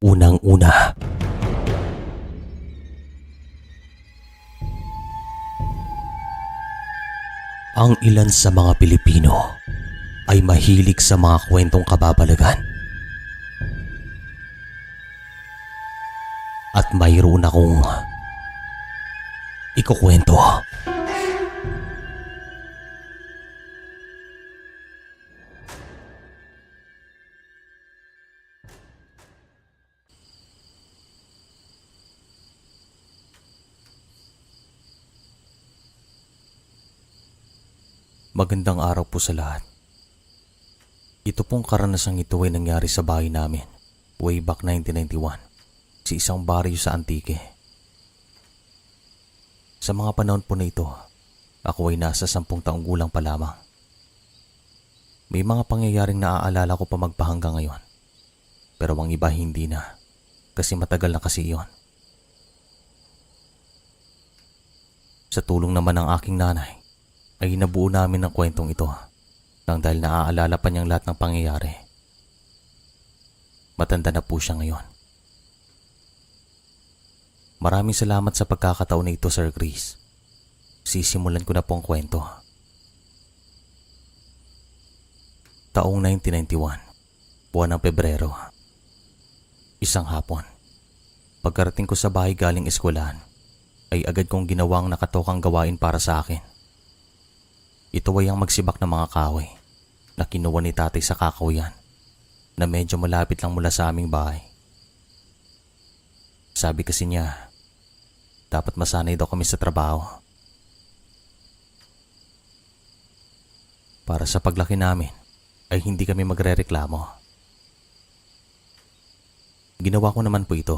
Unang-una, ang ilan sa mga Pilipino ay mahilig sa mga kwentong kababalagan. At mayroon akong ikukwento. Magandang araw po sa lahat. Ito pong karanasang ito ay nangyari sa bahay namin way back 1991 sa isang baryo sa Antique. Sa mga panahon po na ito, ako ay nasa 10 taong gulang pa lamang. May mga pangyayaring naaalala ko pa magpahanggang ngayon, pero ang iba hindi na kasi matagal na kasi iyon. Sa tulong naman ng aking nanay, ay nabuo namin ang kwentong ito nang dahil naaalala pa niyang lahat ng pangyayari. Matanda na po siya ngayon. Maraming salamat sa pagkakataon na ito, Sir Chris. Sisimulan ko na po ang kwento. Taong 1991, buwan ng Pebrero. Isang hapon, pagkarating ko sa bahay galing eskwelahan, ay agad kong ginawang nakatokang gawain para sa akin. Ito ay ang magsibak ng mga kahoy na kinuha ni tatay sa kakahuyan na medyo malapit lang mula sa aming bahay. Sabi kasi niya, dapat masanay daw kami sa trabaho. Para sa paglaki namin ay hindi kami magrereklamo. Ginawa ko naman po ito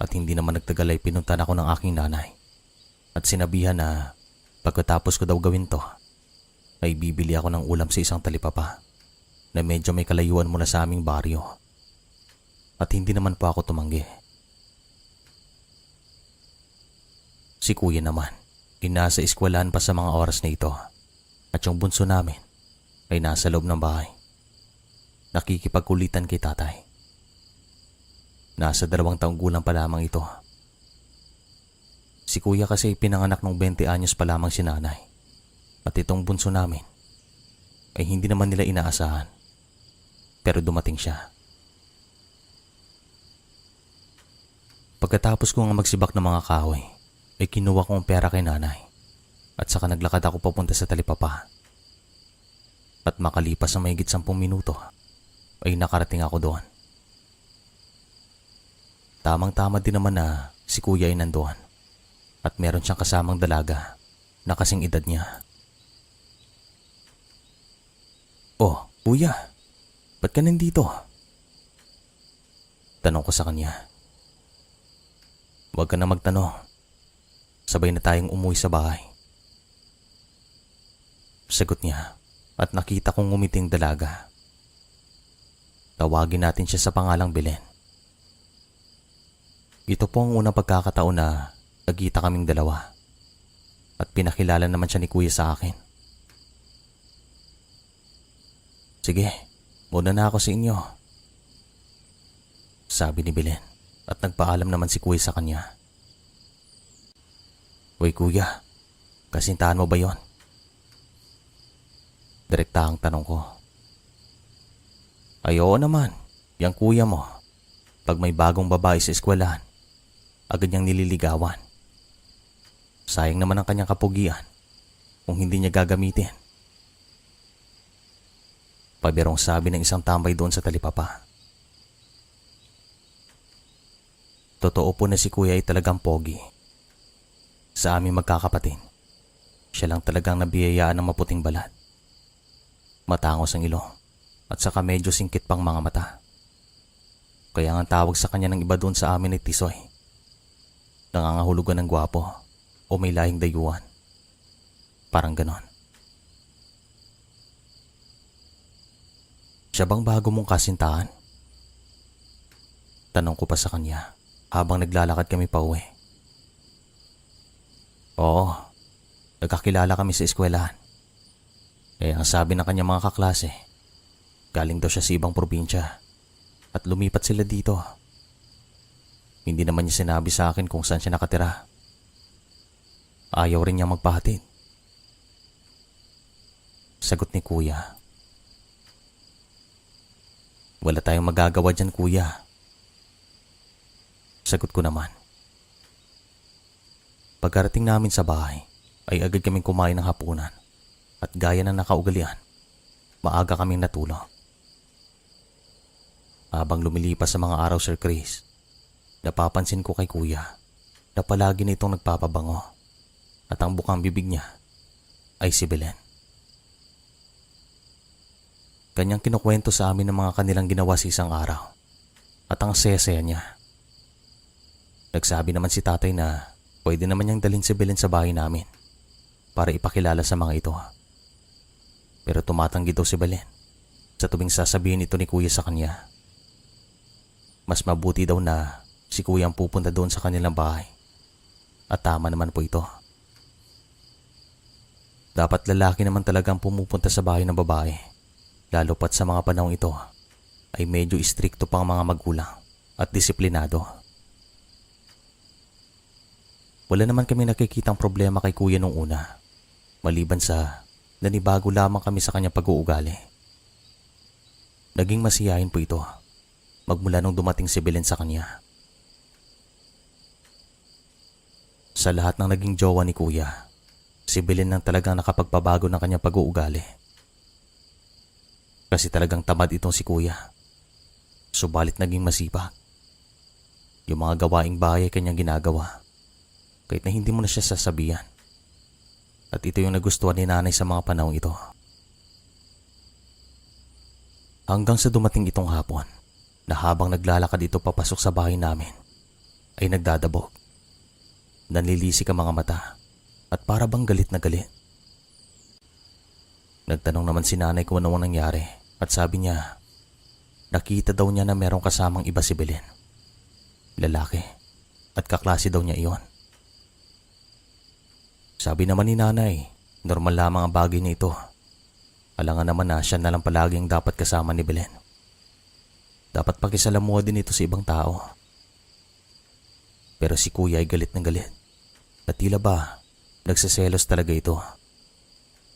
at hindi naman nagtagal ay pinuntan ako ng aking nanay at sinabihan na pagkatapos ko daw gawin to, ay bibili ako ng ulam sa isang talipapa na medyo may kalayuan mula sa aming baryo. At hindi naman po ako tumanggi. Si kuya naman, nasa eskwelahan pa sa mga oras na ito at yung bunso namin ay nasa loob ng bahay. Nakikipagkulitan kay tatay. Nasa 2 taong gulang pa lamang ito. Si kuya kasi pinanganak nung 20 anyos pa lamang si nanay. At itong bunso namin ay hindi naman nila inaasahan. Pero dumating siya. Pagkatapos ko nga magsibak ng mga kahoy, ay kinuha ko ang pera kay nanay. At saka naglakad ako papunta sa talipapa. At makalipas ang mahigit 10 minuto, ay nakarating ako doon. Tamang-tama din naman na si kuya ay nandoon. At meron siyang kasamang dalaga na kasing edad niya. "Oh, kuya, ba't ka nandito?" Tanong ko sa kanya. "Huwag ka na magtanong. Sabay na tayong umuwi sa bahay." Sagot niya at nakita kong ngumiting dalaga. Tawagin natin siya sa pangalang Belen. Ito po ang unang pagkakataon na nagkita kaming dalawa at pinakilala naman siya ni kuya sa akin. "Sige, muna na ako sa inyo," sabi ni Belen at nagpaalam naman si kuya sa kanya. "Uy kuya, kasintahan mo ba yon?" Direktahang tanong ko. "Ay oo naman, yung kuya mo. Pag may bagong babae sa eskwelahan, agad niyang nililigawan. Sayang naman ang kanyang kapugian kung hindi niya gagamitin." Pabirong sabi ng isang tambay doon sa talipapa. Totoo po na si kuya ay talagang pogi. Sa aming magkakapatid, siya lang talagang nabiyayaan ng maputing balat. Matangos ang ilong at saka medyo singkit pang mga mata. Kaya ang tawag sa kanya ng iba doon sa amin ay Tisoy. Nangangahulugan ng gwapo o may lahing dayuhan. Parang ganon. "Siya bang bago mong kasintahan?" Tanong ko pa sa kanya habang naglalakad kami pa uwi. "Oo, nagkakilala kami sa eskwelahan. Ang sabi ng kanyang mga kaklase, galing daw siya sa ibang probinsya at lumipat sila dito Hindi naman niya sinabi sa akin kung saan siya nakatira. Ayaw rin niyang magpahatid. Sagot ni kuya. Wala tayong magagawa dyan, kuya. Sagot ko naman. Pagkarating namin sa bahay, ay agad kaming kumain ng hapunan at gaya ng nakaugalian, maaga kaming natulog. Habang lumilipas sa mga araw, Sir Chris, napapansin ko kay kuya na palagi nitong nagpapabango at ang bukang bibig niya ay si Belen. Kanyang kinukwento sa amin ng mga kanilang ginawa sa isang araw at ang saya-saya niya. Nagsabi naman si tatay na pwede naman niyang dalhin si Belen sa bahay namin para ipakilala sa mga ito. Pero tumatanggi daw si Belen sa tuwing sasabihin ito ni kuya sa kanya. Mas mabuti daw na si kuya ang pupunta doon sa kanilang bahay. At tama naman po ito. Dapat lalaki naman talagang pumupunta sa bahay ng babae, lalo pat sa mga panahong ito ay medyo istrikto pang mga magulang at disiplinado. Wala naman kami nakikitang problema kay kuya nung una, maliban sa nanibago lamang kami sa kanyang pag-uugali. Naging masiyahin po ito magmula nung dumating si Belen sa kanya. Sa lahat ng naging jowa ni kuya, si Belen lang talagang nakapagpabago ng kanyang pag-uugali. Kasi talagang tamad itong si kuya. Subalit naging masipag. Yung mga gawaing bahay ay kanyang ginagawa, kahit na hindi mo na siya sasabihan. At ito yung nagustuhan ni nanay sa mga panahong ito. Hanggang sa dumating itong hapon, na habang naglalakad ito papasok sa bahay namin, ay nagdadabog. Nanlilisik ang mga mata at para bang galit na galit. Nagtanong naman si nanay kung ano ang nangyari at sabi niya, nakita daw niya na merong kasamang iba si Belen. Lalaki at kaklase daw niya iyon. Sabi naman ni nanay, normal lamang ang bagay na ito. Alangan naman na siya na lang palagi ang dapat kasama ni Belen. Dapat pakisalamuha din ito sa ibang tao. Pero si kuya ay galit na galit. At tila ba, nagsiselos talaga ito.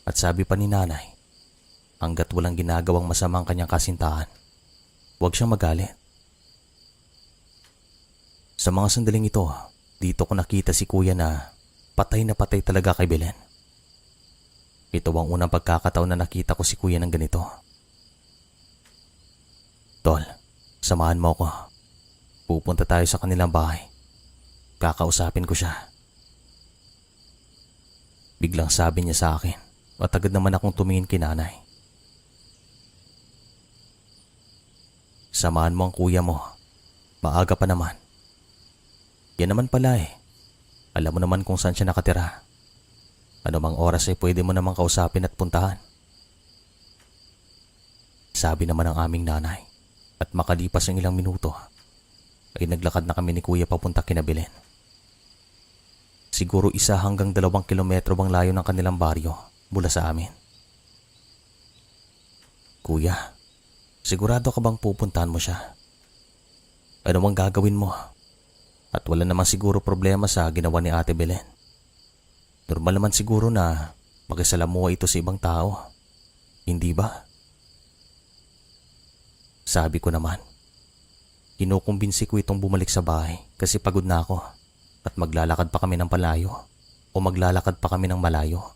At sabi pa ni nanay, hanggat walang ginagawang masamang kanyang kasintahan, huwag siyang magalit. Sa mga sandaling ito, dito ko nakita si kuya na patay na patay talaga kay Belen. Ito ang unang pagkakataon na nakita ko si kuya ng ganito. Tol, samahan mo ko. Pupunta tayo sa kanilang bahay. Kakausapin ko siya. Biglang sabi niya sa akin at agad naman akong tumingin kay nanay. Samahan mo ang kuya mo. Maaga pa naman. Yan naman pala eh. Alam mo naman kung saan siya nakatira. Ano mang oras ay pwede mo namang kausapin at puntahan. Sabi naman ng aming nanay. At makalipas ng ilang minuto, ay naglakad na kami ni kuya papunta kina Belen. Siguro 1 hanggang 2 kilometro bang layo ng kanilang baryo mula sa amin. Kuya, sigurado ka bang pupuntahan mo siya? Ano bang gagawin mo? At wala namang siguro problema sa ginawa ni Ate Belen. Normal naman siguro na makisalamuha ito sa ibang tao. Hindi ba? Sabi ko naman. Kinukumbinsi ko itong bumalik sa bahay kasi pagod na ako at maglalakad pa kami ng palayo o maglalakad pa kami ng malayo.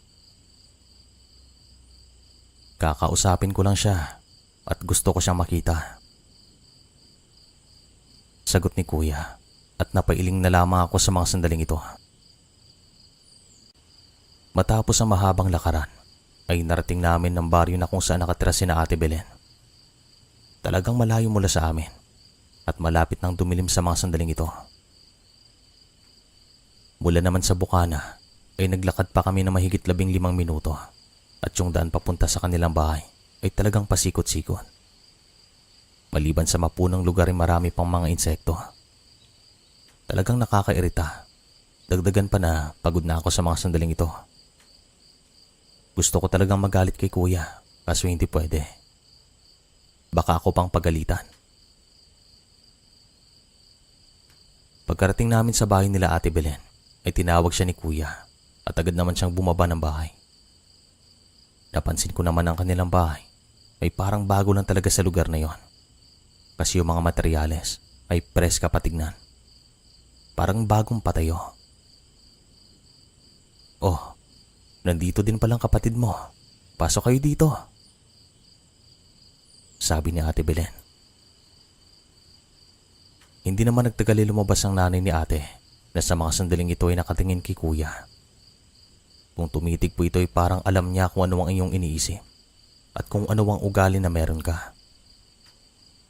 Kakausapin ko lang siya at gusto ko siyang makita. Sagot ni kuya at napailing na lamang ako sa mga sandaling ito. Matapos ang mahabang lakaran ay narating namin ng baryo na kung saan nakatira sina Ate Belen. Talagang malayo mula sa amin at malapit nang dumilim sa mga sandaling ito. Mula naman sa bukana ay naglakad pa kami na mahigit 15 minuto at yung daan papunta sa kanilang bahay ay talagang pasikot-sikot. Maliban sa mapunang lugar ay marami pang mga insekto. Talagang nakakairita. Dagdagan pa na pagod na ako sa mga sandaling ito. Gusto ko talagang magalit kay kuya kaso hindi pwede. Baka ako pang pagalitan. Pagkarating namin sa bahay nila Ate Belen, ay tinawag siya ni Kuya at agad naman siyang bumaba ng bahay. Napansin ko naman ang kanilang bahay ay parang bago lang talaga sa lugar na yon. Kasi yung mga materyales ay preska patignan. Parang bagong patayo. Oh, nandito din palang kapatid mo. Pasok kayo dito. Sabi ni Ate Belen. Hindi naman nagtagal lumabas ang nanay ni ate na sa mga sandaling ito ay nakatingin kay Kuya. Kung tumitig po ito ay parang alam niya kung ano ang iyong iniisip at kung ano ang ugali na meron ka.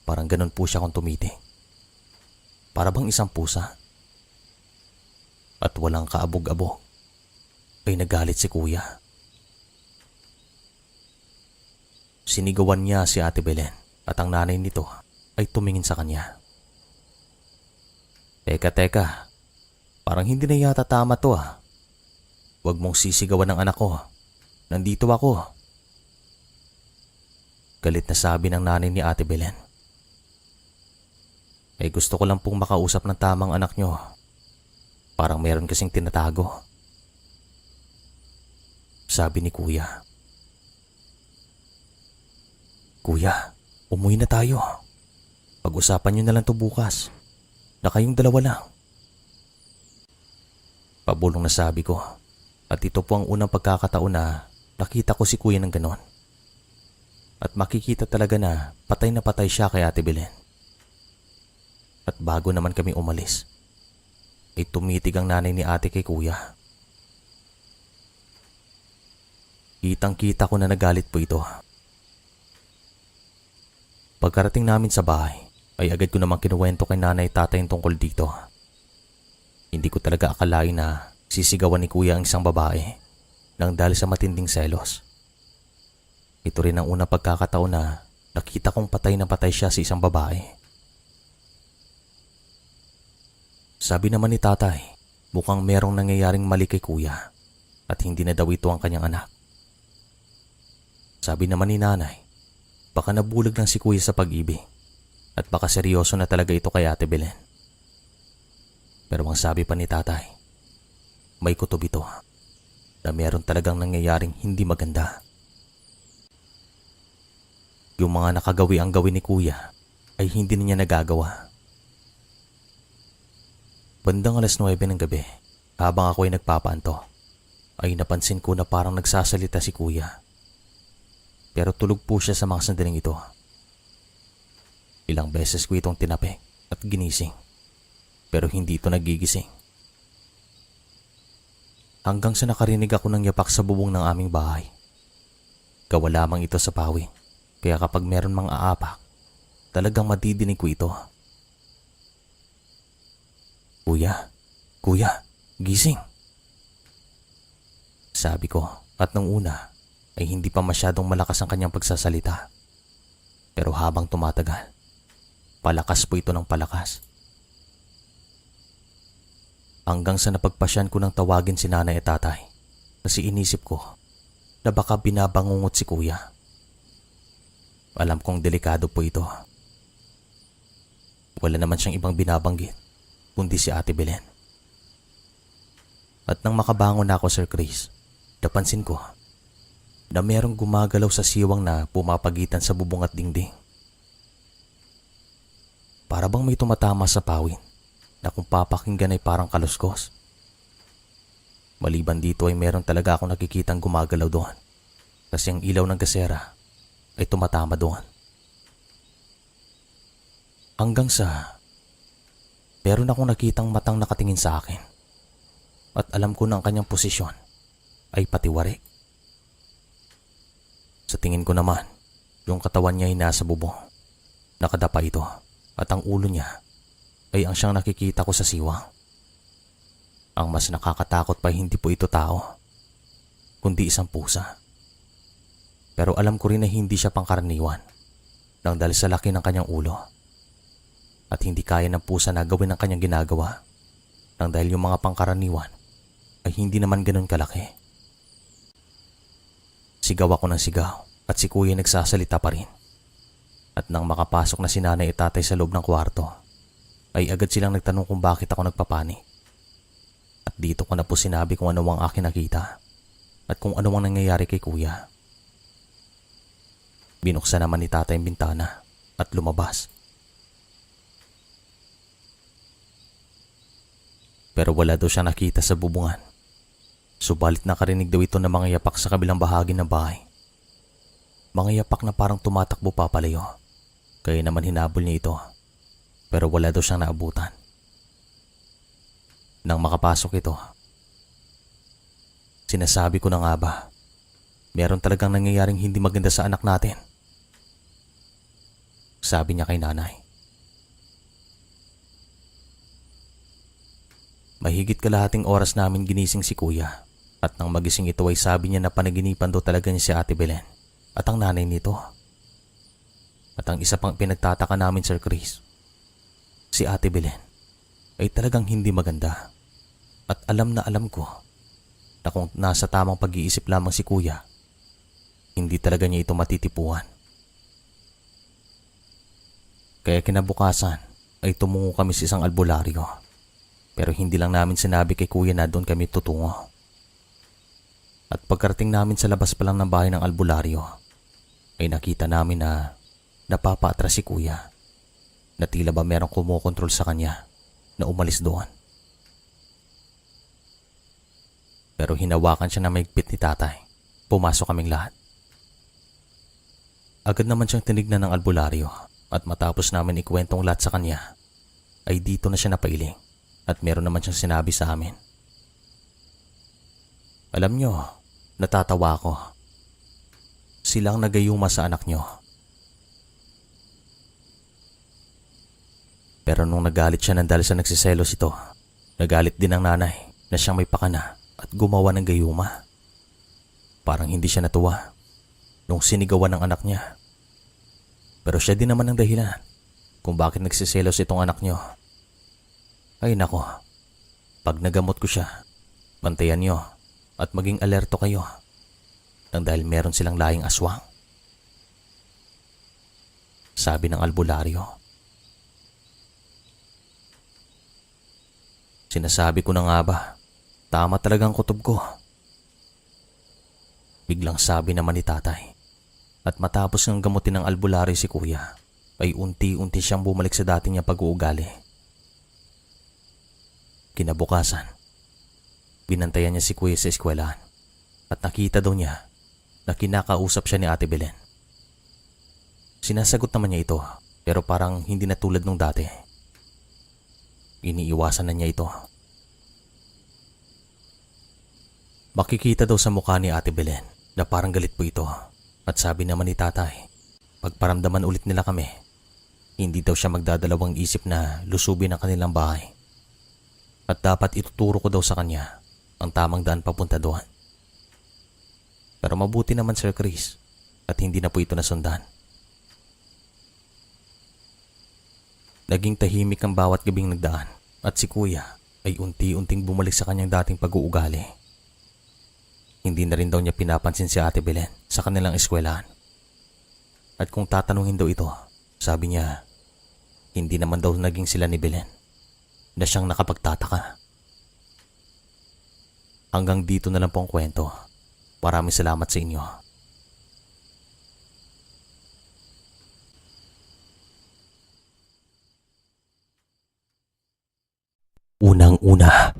Parang ganun po siya kung tumitig. Para bang isang pusa. At walang kaabog-abog ay nagalit si Kuya. Sinigawan niya si Ate Belen at ang nanay nito ay tumingin sa kanya. Teka, parang hindi na yata tama to ah. Huwag mong sisigawan ng anak ko. Nandito ako. Galit na sabi ng nanay ni Ate Belen. Gusto ko lang pong makausap ng tamang anak nyo. Parang meron kasing tinatago. Sabi ni Kuya. Kuya, umuwi na tayo. Pag-usapan nyo na lang to bukas. Na kayong dalawa lang. Pabulong na sabi ko. At ito po ang unang pagkakataon na nakita ko si Kuya ng ganon. At makikita talaga na patay siya kay Ate Belen. At bago naman kami umalis, ay tumitig ang nanay ni ate kay Kuya. Kitang-kita ko na nagalit po ito. Pagkarating namin sa bahay, ay agad ko namang kinuwento kay nanay tatay tungkol dito. Hindi ko talaga akalain na sisigawan ni Kuya ang isang babae nang dahil sa matinding selos. Ito rin ang unang pagkakataon na nakita kong patay na patay siya sa isang babae. Sabi naman ni tatay, mukhang merong nangyayaring mali kay Kuya at hindi na daw ito ang kanyang anak. Sabi naman ni nanay, baka nabulag lang si Kuya sa pag-ibig. At baka seryoso na talaga ito kay Ate Belen. Pero ang sabi pa ni tatay, may kutob ito na meron talagang nangyayaring hindi maganda. Yung mga nakagawi ang gawin ni Kuya ay hindi niya nagagawa. Bandang 9:00 ng gabi, habang ako ay nagpapaanto, ay napansin ko na parang nagsasalita si Kuya. Pero tulog po siya sa mga sandaling ito. Ilang beses ko itong tinapik at ginising, pero hindi ito nagigising. Hanggang sa nakarinig ako ng yapak sa bubong ng aming bahay. Gawa lamang ito sa pawi, kaya kapag meron mang aapak, talagang madidinig ko ito. Kuya, gising. Sabi ko, at nung una ay hindi pa masyadong malakas ang kanyang pagsasalita. Pero habang tumatagal, palakas po ito ng palakas. Hanggang sa napagpasyan ko ng tawagin si nanay at tatay kasi inisip ko na baka binabangungot si Kuya. Alam kong delikado po ito. Wala naman siyang ibang binabanggit kundi si Ate Belen. At nang makabangon na ako, Sir Chris, napansin ko na merong gumagalaw sa siwang na pumapagitan sa bubong at dingding. Para bang may tumatama sa pawin na kung papakinggan ay parang kaluskos. Maliban dito ay meron talaga akong nakikitang gumagalaw doon kasi ang ilaw ng gasera ay tumatama doon. Hanggang sa meron akong nakitang matang nakatingin sa akin at alam ko na ang kanyang posisyon ay patiwarik. Sa tingin ko naman, yung katawan niya ay nasa bubong. Nakadapa ito at ang ulo niya ay ang siyang nakikita ko sa siwang. Ang mas nakakatakot pa hindi po ito tao, kundi isang pusa. Pero alam ko rin na hindi siya pangkaraniwan nang dahil sa laki ng kanyang ulo. At hindi kaya ng pusa na gawin ang kanyang ginagawa nang dahil yung mga pangkaraniwan ay hindi naman ganun kalaki. Sigaw ako ng sigaw at si Kuya nagsasalita pa rin. At nang makapasok na si nanay at tatay sa loob ng kwarto, ay agad silang nagtanong kung bakit ako nagpapanik. At dito ko na po sinabi kung ano ang aking nakita at kung ano ang nangyayari kay kuya. Binuksan naman ni tatay ang bintana at lumabas. Pero wala daw siya nakita sa bubungan. Subalit nakarinig daw ito ng mga yapak sa kabilang bahagi ng bahay. Mga yapak na parang tumatakbo papalayo. Kaya naman hinabol niya ito. Pero wala daw siyang naabutan. Nang makapasok ito, sinasabi ko na nga ba, meron talagang nangyayaring hindi maganda sa anak natin. Sabi niya kay nanay. Mahigit kalahating oras namin ginising si kuya at nang magising ito ay sabi niya na panaginipan daw talaga niya si Ate Belen at ang nanay nito. At ang isa pang pinagtataka namin, Sir Chris, si Ate Belen ay talagang hindi maganda at alam na alam ko na kung nasa tamang pag-iisip lamang si kuya, hindi talaga niya ito matitipuan. Kaya kinabukasan ay tumungo kami sa isang albularyo. Pero hindi lang namin sinabi kay kuya na doon kami tutungo. At pagkarating namin sa labas pa lang ng bahay ng albularyo, ay nakita namin na napapaatras si kuya. Na tila ba merong kumokontrol sa kanya na umalis doon. Pero hinawakan siya na maigpit ni tatay. Pumasok kaming lahat. Agad naman siyang tinignan ng albularyo at matapos namin ikwentong lahat sa kanya, ay dito na siya napailing. At meron naman siyang sinabi sa amin. Alam nyo, natatawa ako. Silang nagayuma sa anak nyo. Pero nung nagalit siya dahil sa nagsiselos ito, nagalit din ang nanay na siyang may pakana at gumawa ng gayuma. Parang hindi siya natuwa nung sinigawan ng anak niya. Pero siya din naman ang dahilan kung bakit nagsiselos itong anak nyo. Ay nako, pag nagamot ko siya, bantayan nyo at maging alerto kayo nang dahil meron silang lahing aswang. Sabi ng albularyo. Sinasabi ko na nga ba, tama talagang kutob ko. Biglang sabi naman ni tatay at matapos ng gamutin ng albularyo si kuya, ay unti-unti siyang bumalik sa dati niya pag-uugali. Kinabukasan, binantayan niya si kuya sa eskwelahan at nakita daw niya na kinakausap siya ni Ate Belen. Sinasagot naman niya ito pero parang hindi na tulad nung dati. Iniiwasan na niya ito. Makikita daw sa mukha ni Ate Belen na parang galit po ito at sabi naman ni tatay, pagparamdaman ulit nila kami, hindi daw siya magdadalawang isip na lusubin ang kanilang bahay. At dapat ituturo ko daw sa kanya ang tamang daan papunta doon. Pero mabuti naman, Sir Chris, at hindi na po ito nasundan. Naging tahimik ang bawat gabing nagdaan at si kuya ay unti-unting bumalik sa kanyang dating pag-uugali. Hindi na rin daw niya pinapansin si Ate Belen sa kanilang eskwelahan. At kung tatanungin daw ito, sabi niya, hindi naman daw naging sila ni Belen na siyang nakapagtataka. Hanggang dito na lang po ang kwento. Maraming salamat sa inyo. Unang-una,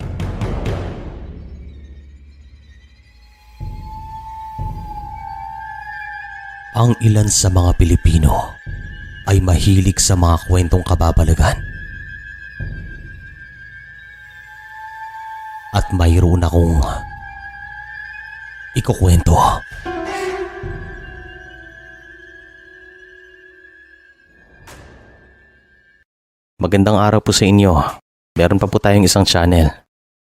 ang ilan sa mga Pilipino ay mahilig sa mga kwentong kababalagan. At mayroon akong ikukwento. Magandang araw po sa inyo. Meron pa po tayong isang channel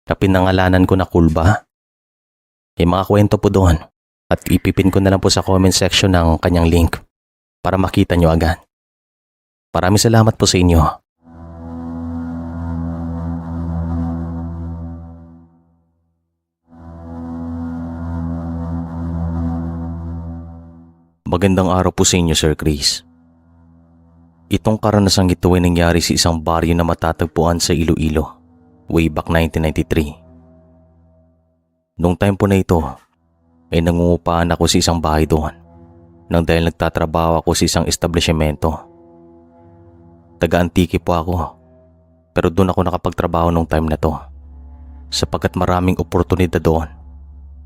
na pinangalanan ko na Kulba. May mga kwento po doon at ipipin ko na lang po sa comment section ng kanyang link para makita nyo agad. Maraming salamat po sa inyo. Magandang araw po sa inyo, Sir Chris. Itong karanasang ito ay nangyari sa isang baryo na matatagpuan sa Iloilo, way back 1993. Noong time po na ito, ay nangungupahan ako sa isang bahay doon nang dahil nagtatrabaho ako sa isang establishmento. Taga-Antique po ako, pero doon ako nakapagtrabaho nung time na to sapagkat maraming oportunidad doon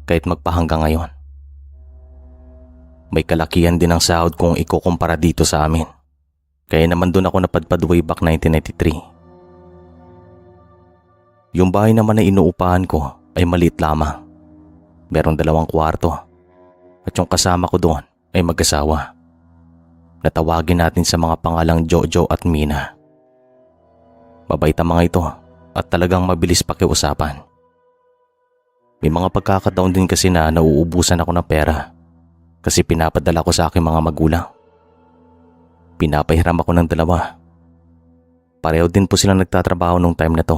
kahit magpahanggang ngayon. May kalakihan din ang sahod kung ikukumpara dito sa amin. Kaya naman doon ako napadpad way back 1993. Yung bahay naman na inuupahan ko ay maliit lamang. Merong 2 kwarto at yung kasama ko doon ay mag-asawa. Natawagin natin sa mga pangalang Jojo at Mina. Mabait ang mga ito at talagang mabilis pakiusapan. May mga pagkakataon din kasi na nauubusan ako ng pera kasi pinapadala ko sa aking mga magulang. Pinapahiram ako ng 2. Pareho din po silang nagtatrabaho nung time na to.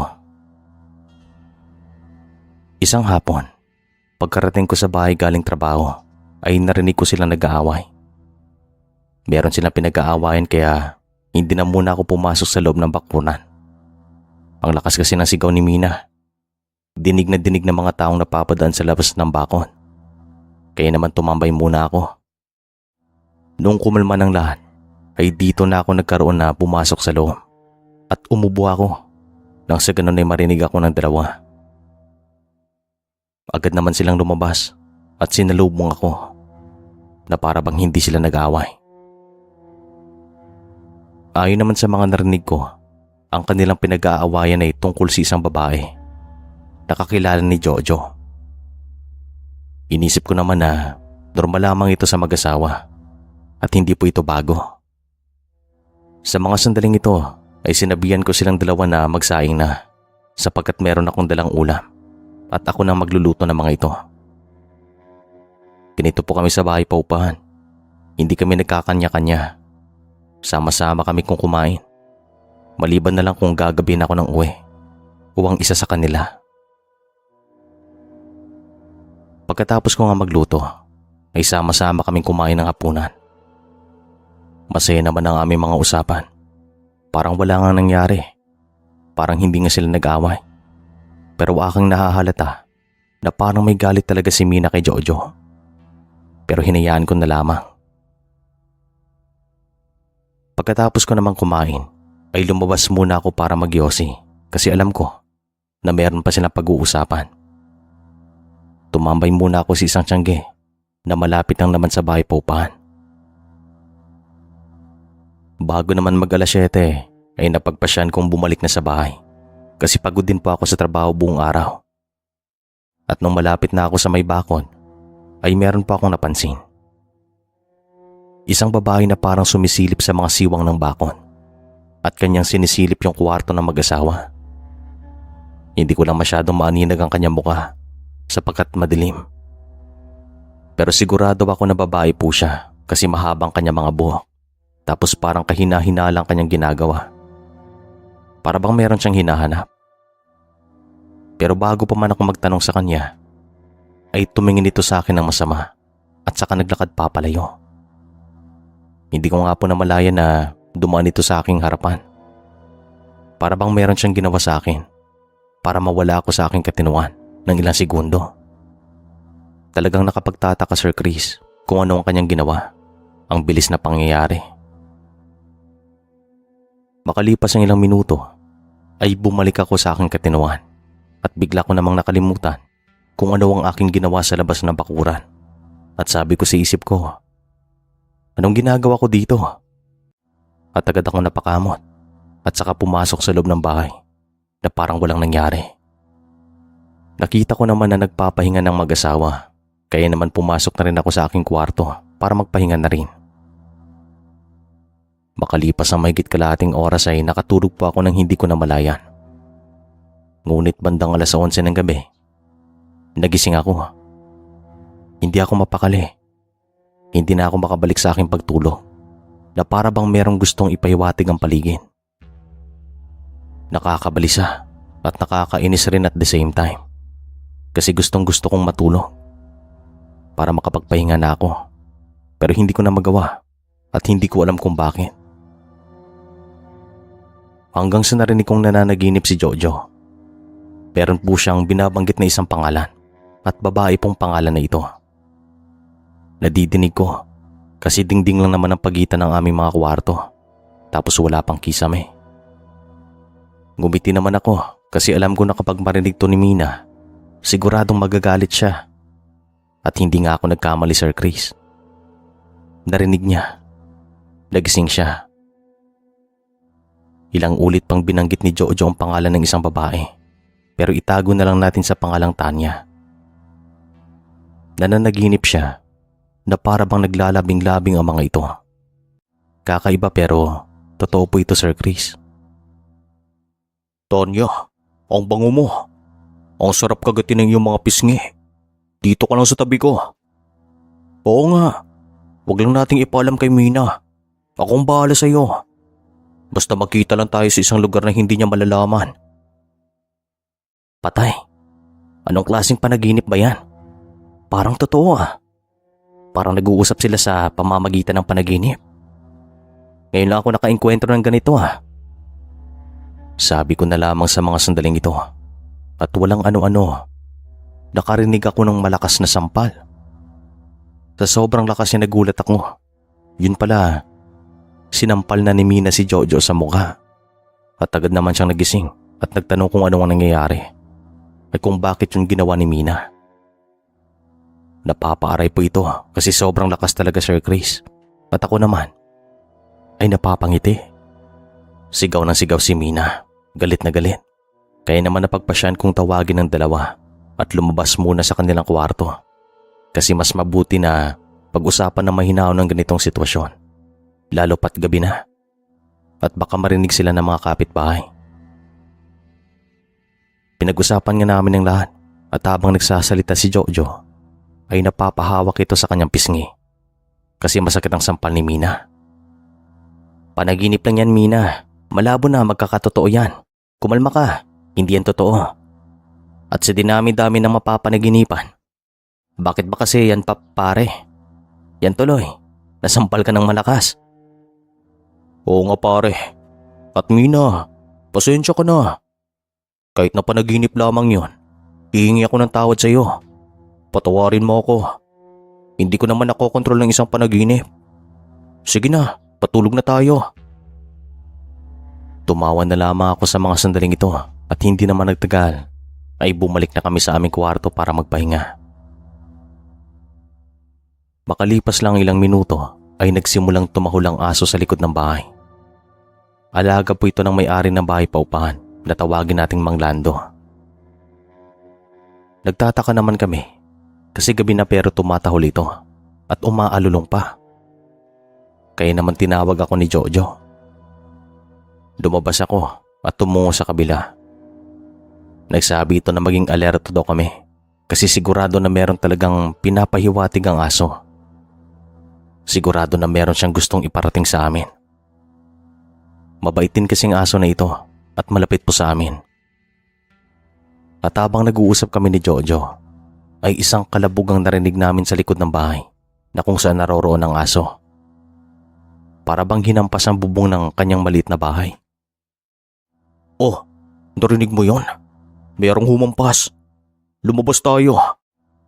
Isang hapon, pagkarating ko sa bahay galing trabaho, ay narinig ko silang nag-aaway. Meron silang pinag-aawayan kaya hindi na muna ako pumasok sa loob ng bakuran. Ang lakas kasi ng sigaw ni Mina. Dinig na dinig ng mga taong napapadaan sa labas ng bakon. Kaya naman tumambay muna ako. Noong kumalma ng lahat, ay dito na ako nagkaroon na pumasok sa loob at umubo ako nang sa ganun ay marinig ako ng 2. Agad naman silang lumabas at sinalubong ako na para bang hindi sila nag-away. Ayon naman sa mga narinig ko, ang kanilang pinag-aawayan ay tungkol sa isang babae na kakilala ni Jojo. Inisip ko naman na normal lamang ito sa mag-asawa at hindi po ito bago. Sa mga sandaling ito ay sinabihan ko silang 2 na magsaing na sapagkat meron akong dalang ulam at ako nang magluluto ng mga ito. Ganito po kami sa bahay paupahan. Hindi kami nagkakanya-kanya. Sama-sama kami kung kumain. Maliban na lang kung gagabihin ako ng uwi o ang isa sa kanila. Pagkatapos ko nga magluto ay sama-sama kaming kumain ng hapunan. Masaya naman ang aming mga usapan. Parang wala nga nangyari. Parang hindi nga sila nag-away. Pero aking nahahalata na parang may galit talaga si Mina kay Jojo. Pero hinayaan ko na lamang. Pagkatapos ko namang kumain, ay lumabas muna ako para magyosi kasi alam ko na meron pa silang pag-uusapan. Tumambay muna ako sa isang tiyangge na malapit lang naman sa bahay paupahan. Bago naman mag-alas 7 ay napagpasyan kong bumalik na sa bahay kasi pagod din po ako sa trabaho buong araw. At nung malapit na ako sa may bakod ay meron po akong napansin. Isang babae na parang sumisilip sa mga siwang ng bakod at kanyang sinisilip yung kwarto ng mag-asawa. Hindi ko lang masyadong maaninag ang kanyang mukha sapagkat madilim. Pero sigurado ako na babae po siya kasi mahabang kanyang mga buhok. Tapos parang kahina-hinalang kanyang ginagawa. Para bang meron siyang hinahanap. Pero bago pa man ako magtanong sa kanya, ay tumingin ito sa akin ng masama at saka naglakad papalayo. Hindi ko nga po namalayan na dumaan ito sa aking harapan. Para bang meron siyang ginawa sa akin para mawala ako sa aking katinuan ng ilang segundo. Talagang nakapagtataka Sir Chris kung ano ang kanyang ginawa. Ang bilis na pangyayari. Makalipas ang ilang minuto ay bumalik ako sa aking katinuan at bigla ko namang nakalimutan kung ano ang aking ginawa sa labas ng bakuran. At sabi ko sa isip ko, anong ginagawa ko dito? At agad ako napakamot at saka pumasok sa loob ng bahay na parang walang nangyari. Nakita ko naman na nagpapahinga ng mag-asawa kaya naman pumasok na rin ako sa aking kwarto para magpahinga na rin. Makalipas ang mahigit kalahating oras ay nakatulog po ako nang hindi ko namalayan. Ngunit bandang alas 11 ng gabi, nagising ako. Hindi ako mapakali. Hindi na ako makabalik sa aking pagtulog na para bang merong gustong ipahiwatig ang paligid. Nakakabalisa at nakakainis rin at the same time kasi gustong gusto kong matulog para makapagpahinga na ako pero hindi ko na magawa at hindi ko alam kung bakit. hanggang sa narinig kong nananaginip si Jojo. Meron po siyang binabanggit na isang pangalan at babae pong pangalan na ito. Nadidinig ko kasi dingding lang naman ang pagitan ng aming mga kwarto, tapos wala pang kisame. Ngumiti naman ako kasi alam ko na kapag marinig to ni Mina, siguradong magagalit siya. At hindi nga ako nagkamali, Sir Chris. Narinig niya. Nagising siya. Ilang ulit pang binanggit ni Jojo ang pangalan ng isang babae, pero itago na lang natin sa pangalang Tanya. Nananaginip siya na para bang naglalabing-labing ang mga ito. Kakaiba pero totoo po ito, Sir Chris. Tanya, ang bango mo. Ang sarap kagatin ng iyong mga pisngi. Dito ka lang sa tabi ko. Oo nga. Huwag lang nating ipaalam kay Mina. Akong bahala sa iyo. Basta magkita lang tayo sa isang lugar na hindi niya malalaman. Patay. Anong klaseng panaginip ba yan? Parang totoo ah. Parang nag-uusap sila sa pamamagitan ng panaginip. Ngayon lang ako nakaengkwentro ng ganito ah. Sabi ko na lamang sa mga sandaling ito. At walang ano-ano. Nakarinig ako ng malakas na sampal. Sa sobrang lakas niya nagulat ako. Yun pala, sinampal na ni Mina si Jojo sa mukha. At agad naman siyang nagising at nagtanong kung ano ang nangyayari. At kung bakit yung ginawa ni Mina. Napapaaray po ito kasi sobrang lakas talaga, Sir Chris. At ako naman ay napapangiti. Sigaw ng sigaw si Mina. Galit na galit. Kaya naman napagpasyan kong tawagin ng dalawa at lumabas muna sa kanilang kwarto. Kasi mas mabuti na pag-usapan na mahinaw ng ganitong sitwasyon. Lalo pat gabi na. At baka marinig sila ng mga kapitbahay. Pinag-usapan nga namin ng lahat at habang nagsasalita si Jojo ay napapahawak ito sa kanyang pisngi. Kasi masakit ang sampal ni Mina. Panaginip lang yan, Mina. Malabo na magkakatotoo yan. Kumalma ka. Hindi yan totoo. At sa dinami-dami ng mapapanaginipan. Bakit ba kasi yan pare? Yan tuloy. Nasampal ka ng malakas. Oo nga pare. At Mina, pasensya ka na. Kahit na panaginip lamang yon, hihingi ako ng tawad sa iyo. Patawarin mo ako. Hindi ko naman nakokontrol ng isang panaginip. Sige na, patulog na tayo. Tumawa na lamang ako sa mga sandaling ito at hindi naman nagtagal ay bumalik na kami sa aming kwarto para magpahinga. Makalipas lang ilang minuto ay nagsimulang tumahol ang aso sa likod ng bahay. Alaga po ito ng may-ari ng bahay paupahan na tawagin nating Mang Lando. Nagtataka naman kami kasi gabi na pero tumatahol ito at umaalulong pa. Kaya naman tinawag ako ni Jojo. Lumabas ako at tumungo sa kabila. Nagsabi ito na maging alerto daw kami kasi sigurado na meron talagang pinapahiwatig ang aso. Sigurado na meron siyang gustong iparating sa amin. Mabait din kasing aso na ito at malapit po sa amin. At habang nag-uusap kami ni Jojo, ay isang kalabog ang narinig namin sa likod ng bahay na kung saan naroroon ang aso. Para bang hinampas ang bubong ng kanyang maliit na bahay. Oh, narinig mo yon? Merong humampas. Lumabas tayo.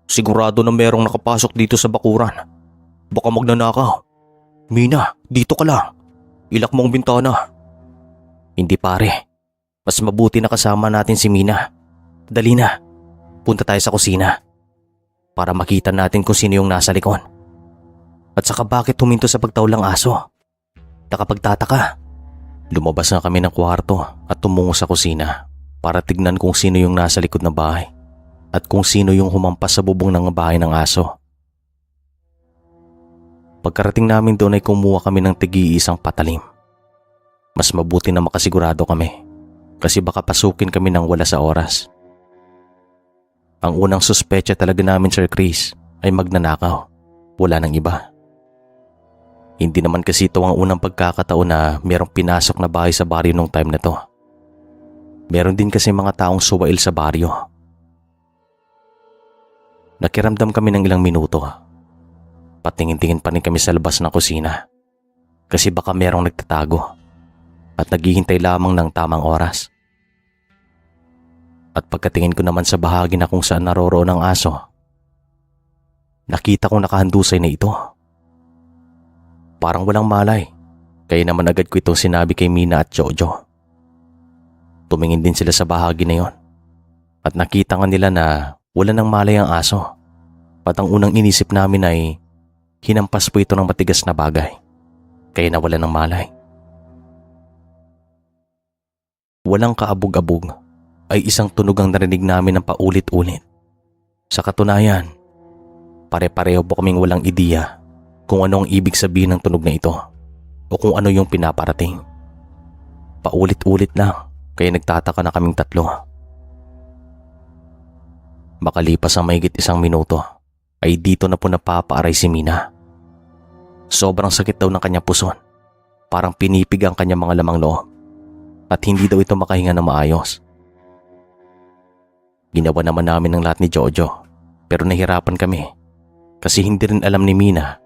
Sigurado na merong nakapasok dito sa bakuran. Baka magnanakaw. Mina, dito ka lang. Ilak mo ang bintana. Hindi pare. Mas mabuti na kasama natin si Mina. Dali na. Punta tayo sa kusina. Para makita natin kung sino yung nasa likod. At saka bakit huminto sa pagtaulang aso? Nakapagtataka. Lumabas na kami ng kwarto at tumungo sa kusina para tignan kung sino yung nasa likod ng bahay at kung sino yung humampas sa bubong ng bahay ng aso. Pagkarating namin doon ay kumuha kami ng tig-iisang patalim. Mas mabuti na makasigurado kami kasi baka pasukin kami ng wala sa oras. Ang unang suspecha talaga namin, Sir Chris, ay magnanakaw. Wala nang iba. Hindi naman kasi ito ang unang pagkakataon na merong pinasok na bahay sa baryo nung time na to. Meron din kasi mga taong suwail sa baryo. Nakiramdam kami ng ilang minuto. Patingin-tingin pa rin kami sa labas ng kusina. Kasi baka merong nagtatago. at naghihintay lamang ng tamang oras. At pagkatingin ko naman sa bahagi na kung saan naroroon ang aso, nakita kong nakahandusay na ito. Parang walang malay, kaya naman agad ko itong sinabi kay Mina at Jojo. Tumingin din sila sa bahagi na yon at nakita nga nila na wala nang malay ang aso. At ang unang inisip namin ay hinampas po ito ng matigas na bagay, kaya nawala ng malay. Walang kaabog-abog ay isang tunog ang narinig namin ng paulit-ulit. Sa katunayan, pare-pareho po kaming walang ideya kung ano ang ibig sabihin ng tunog na ito o kung ano yung pinaparating. Paulit-ulit lang, kaya nagtataka na kaming tatlo. Makalipas ang mahigit 1 minuto ay dito na po napapaaray si Mina. Sobrang sakit daw ng kanyang puson, parang pinipig ang kanyang mga lamang loob at hindi daw ito makahinga na maayos. Ginawa naman namin ang lahat ni Jojo, pero nahirapan kami kasi hindi rin alam ni Mina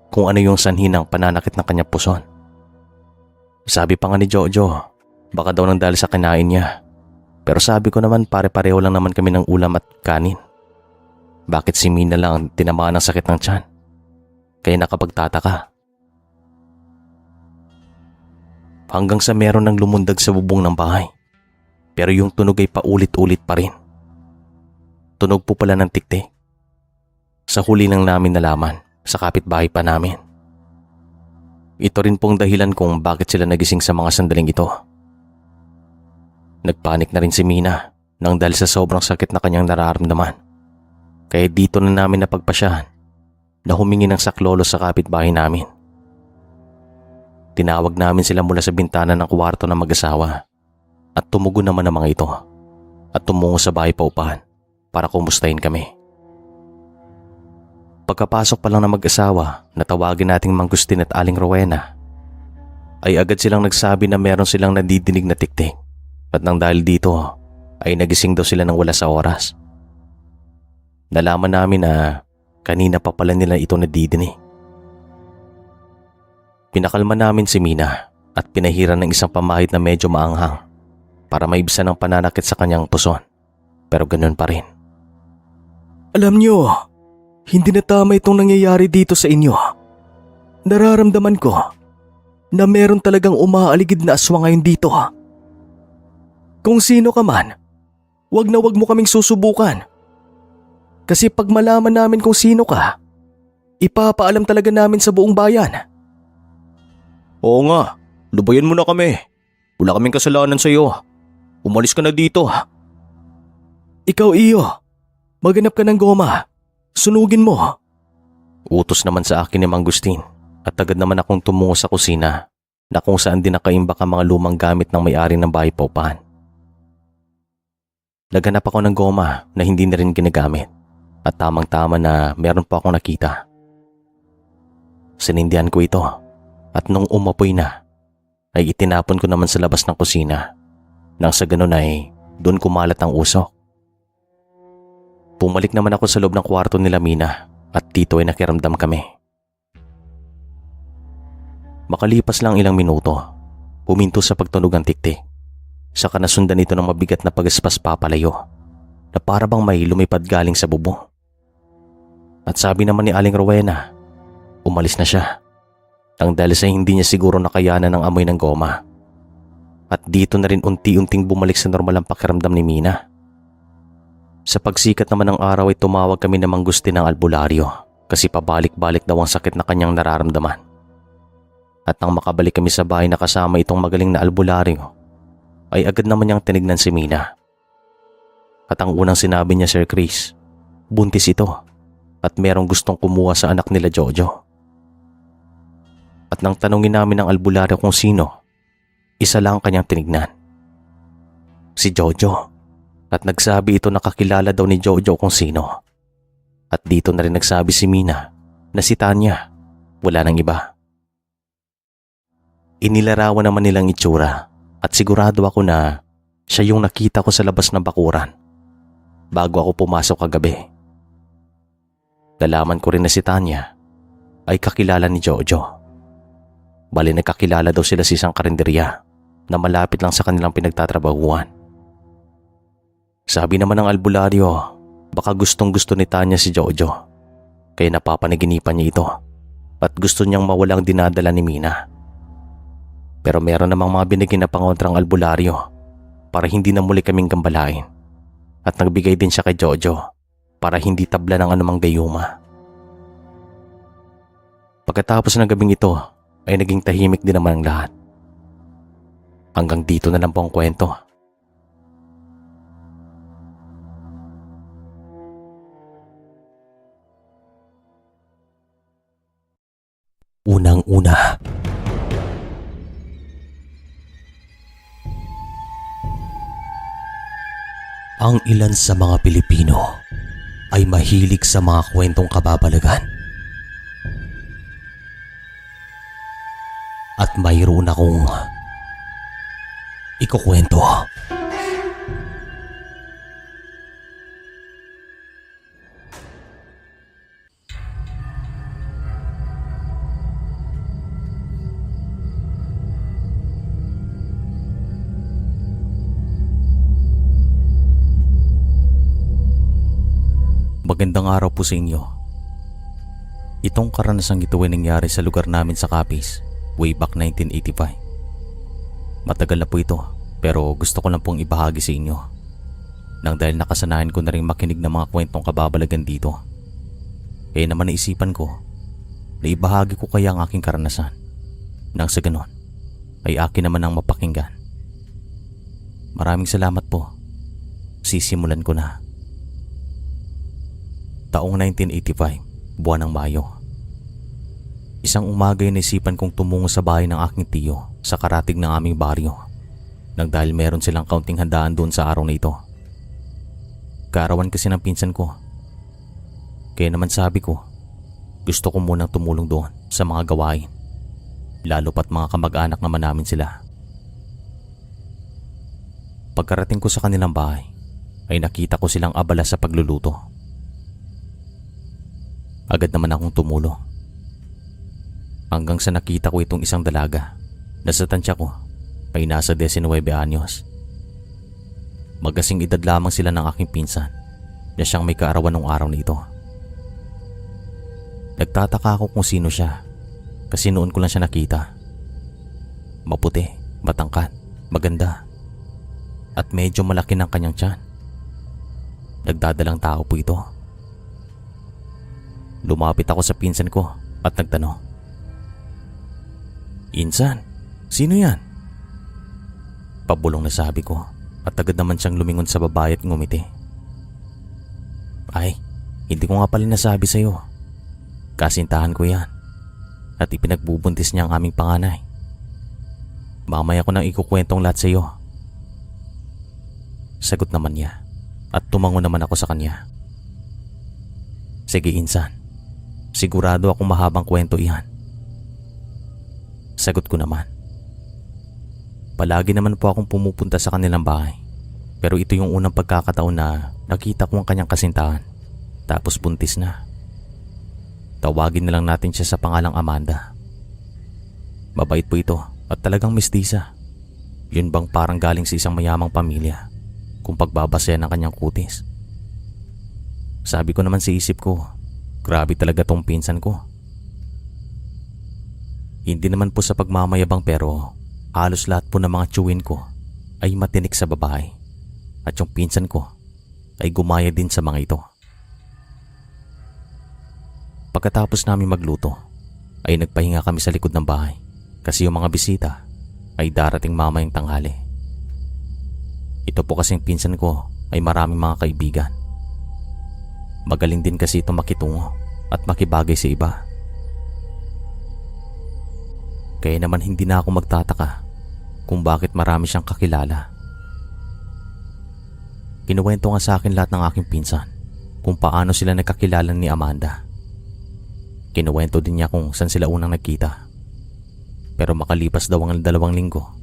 kung ano yung sanhi ng pananakit ng kanyang puson. Sabi pa nga ni Jojo, baka daw nang dahil sa kinain niya. Pero sabi ko naman pare-pareho lang naman kami ng ulam at kanin. Bakit si Mina lang ang tinamaan ng sakit ng tiyan? Kaya nakapagtataka. Hanggang sa meron ng lumundag sa bubong ng bahay. Pero yung tunog ay paulit-ulit pa rin. Tunog po pala ng tiktik. Sa huli lang namin nalaman, sa kapitbahay pa namin. Ito rin pong dahilan kung bakit sila nagising sa mga sandaling ito. Nagpanik na rin si Mina nang dahil sa sobrang sakit na kanyang nararamdaman. Kaya dito na namin napagpasyahan na humingi ng saklolo sa kapitbahay namin. Tinawag namin sila mula sa bintana ng kwarto ng mag-asawa at tumugon naman ang mga ito at tumungo sa bahay paupahan para kumustahin kami. Pagkapasok pa lang ng mag-asawa na tawagin nating Mang Gustin at Aling Rowena, ay agad silang nagsabi na meron silang nadidinig na tiktik at nang dahil dito ay nagising daw sila ng wala sa oras. Nalaman namin na kanina pa pala nila ito nadidinig. Pinakalma namin si Mina at pinahiran ng isang pamahid na medyo maanghang para maibsan ang pananakit sa kanyang puson, pero ganun pa rin. Alam niyo, hindi na tama itong nangyayari dito sa inyo. Nararamdaman ko na meron talagang umaaligid na aswang ngayon dito. Kung sino ka man, wag na wag mo kaming susubukan. Kasi pag malaman namin kung sino ka, ipapaalam talaga namin sa buong bayan. Oo nga, lubayan mo na kami. Wala kaming kasalanan sa iyo. Umalis ka na dito. Ikaw, Iyo, maghanap ka ng goma. Sunugin mo. Utos naman sa akin ni Mang Gustin at agad naman akong tumungo sa kusina na kung saan din nakaimbak ang mga lumang gamit ng may-ari ng bahay paupahan. Naghanap ako ng goma na hindi na rin ginagamit at tamang-tama na meron pa akong nakita. Sinindihan ko ito at nung umapoy na ay itinapon ko naman sa labas ng kusina nang sa ganun ay doon kumalat ang usok. Pumalik naman ako sa loob ng kwarto nila Mina at dito ay nakiramdam kami. Makalipas lang ilang minuto, huminto sa pagtunog ang tiktik. Saka nasundan ito ng mabigat na pagaspas papalayo na para bang may lumipad galing sa bubong. At sabi naman ni Aling Rowena, umalis na siya nang dahil sa hindi niya siguro nakayanan ng amoy ng goma. At dito na rin unti-unting bumalik sa normal ang pakiramdam ni Mina. Sa pagsikat naman ng araw ay tumawag kami ng Mang Gustin ng albularyo kasi pabalik-balik daw ang sakit na kanyang nararamdaman. At nang makabalik kami sa bahay na kasama itong magaling na albularyo, ay agad naman niyang tinignan si Mina. At ang unang sinabi niya, Sir Chris, buntis ito at merong gustong kumuha sa anak nila Jojo. At nang tanungin namin ng albularyo kung sino, isa lang kanyang tinignan. Si Jojo. At nagsabi ito na kakilala daw ni Jojo kung sino. At dito na rin nagsabi si Mina na si Tanya, wala nang iba. Inilarawan naman nilang itsura at sigurado ako na siya yung nakita ko sa labas ng bakuran bago ako pumasok kagabi. Nalaman ko rin na si Tanya ay kakilala ni Jojo. Bali nagkakilala daw sila sa isang karinderya na malapit lang sa kanilang pinagtatrabahuan. Sabi naman ng albularyo, baka gustong gusto ni Tanya si Jojo, kaya napapanaginipan niya ito at gusto niyang mawalang dinadala ni Mina. Pero meron namang mga binigyan na pangontrang albularyo para hindi na muli kaming gambalain, at nagbigay din siya kay Jojo para hindi tabla ng anumang gayuma. Pagkatapos ng gabing ito ay naging tahimik din naman ang lahat. Hanggang dito na lang po ang kwento. Unang-una, ang ilan sa mga Pilipino ay mahilig sa mga kwentong kababalagan. At mayroon akong ikukwento. Magandang araw po sa inyo. Itong karanasang ito ay nangyari sa lugar namin sa Capiz way back 1985. Matagal na po ito, pero gusto ko lang pong ibahagi sa inyo nang dahil nakasanayan ko na rin makinig ng mga kwentong kababalagan dito. Kaya naman naisipan ko na ibahagi ko kaya ang aking karanasan nang sa ganon ay akin naman ang mapakinggan. Maraming salamat po. Sisimulan ko na. Taong 1985, buwan ng Mayo. Isang umaga ay naisipan kong tumungo sa bahay ng aking tiyo sa karatig ng aming baryo nang dahil meron silang kaunting handaan doon sa araw na ito. Kaarawan kasi ng pinsan ko. Kaya naman sabi ko, gusto ko munang tumulong doon sa mga gawain, lalo pat mga kamag-anak naman namin sila. Pagkarating ko sa kanilang bahay, ay nakita ko silang abala sa pagluluto. Agad naman akong tumulong. Hanggang sa nakita ko itong isang dalaga na sa tansya ko ay nasa 19 anyos. Magkasing edad lamang sila ng aking pinsan na siyang may kaarawan ng araw na ito. Nagtataka ako kung sino siya kasi noon ko lang siya nakita. Maputi, matangkad, maganda, at medyo malaki ng kanyang tiyan. Nagdadalang tao po ito. Lumapit ako sa pinsan ko at nagtanong, "Insan, sino yan?" Pabulong na sabi ko at agad naman siyang lumingon sa babae at ngumiti. "Ay, hindi ko nga pala nasabi sa'yo. Kasintahan ko yan at ipinagbubuntis niya ang aming panganay. Mamaya ko nang ikukwentong lahat sa'yo." Sagot naman niya at tumango naman ako sa kanya. "Sige insan, sigurado akong mahabang kwento iyan." Sagot ko naman. Palagi naman po akong pumupunta sa kanilang bahay, pero ito yung unang pagkakataon na nakita ko ang kanyang kasintahan, tapos buntis na. Tawagin na lang natin siya sa pangalang Amanda. Mabait po ito at talagang mestisa. Yun bang parang galing sa isang mayamang pamilya kung pagbabasehan ng kanyang kutis. Sabi ko naman sa isip ko, grabe talaga tong pinsan ko. Hindi naman po sa pagmamayabang pero halos lahat po ng mga tiyuhin ko ay matinik sa babae at yung pinsan ko ay gumaya din sa mga ito. Pagkatapos namin magluto ay nagpahinga kami sa likod ng bahay kasi yung mga bisita ay darating mamayang tanghali. Ito po kasing pinsan ko ay maraming mga kaibigan. Magaling din kasi ito makitungo at makibagay sa iba. Kaya naman hindi na ako magtataka kung bakit marami siyang kakilala. Kinuwento nga sa akin lahat ng aking pinsan kung paano sila nagkakilala ni Amanda. Kinuwento din niya kung saan sila unang nagkita. Pero makalipas daw ang 2 linggo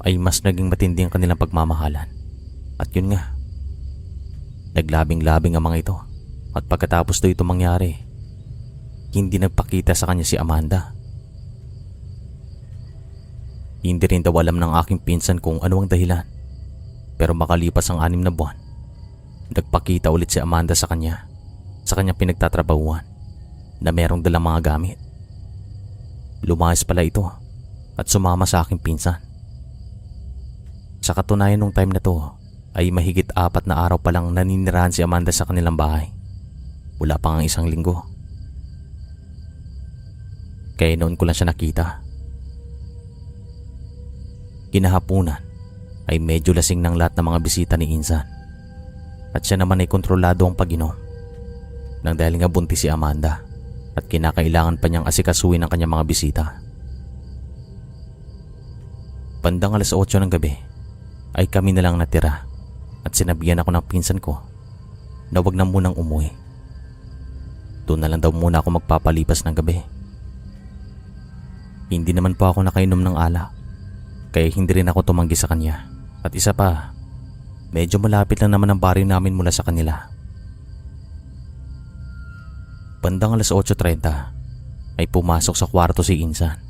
ay mas naging matindi ang kanilang pagmamahalan. At yun nga, naglabing-labing ang mga ito. At pagkatapos daw ito mangyari, hindi nagpakita sa kanya si Amanda. Hindi rin daw alam ng aking pinsan kung ano ang dahilan. Pero makalipas ang 6 na buwan, nagpakita ulit si Amanda sa kanyang pinagtatrabahuan na merong dalang mga gamit. Lumayas pala ito at sumama sa aking pinsan. Sa katunayan nung time na to ay mahigit 4 na araw pa lang naninirahan si Amanda sa kanilang bahay. Wala pa nga 1 linggo. Kaya noon ko lang siya nakita. Kinahapunan ay medyo lasing ng lahat ng mga bisita ni Insan. At siya naman ay kontrolado ang pag-inom. Nang dahil nga buntis si Amanda at kinakailangan pa niyang asikasuhin ang kanyang mga bisita. Bandang 8:00 ng gabi ay kami na lang natira at sinabihan ako ng pinsan ko na wag na munang umuwi. Doon na lang daw muna ako magpapalipas ng gabi. Hindi naman po ako nakainom ng alak, kaya hindi rin ako tumanggi sa kanya. At isa pa, medyo malapit lang naman ang baryo namin mula sa kanila. Bandang 8:30 ay pumasok sa kwarto si Insan,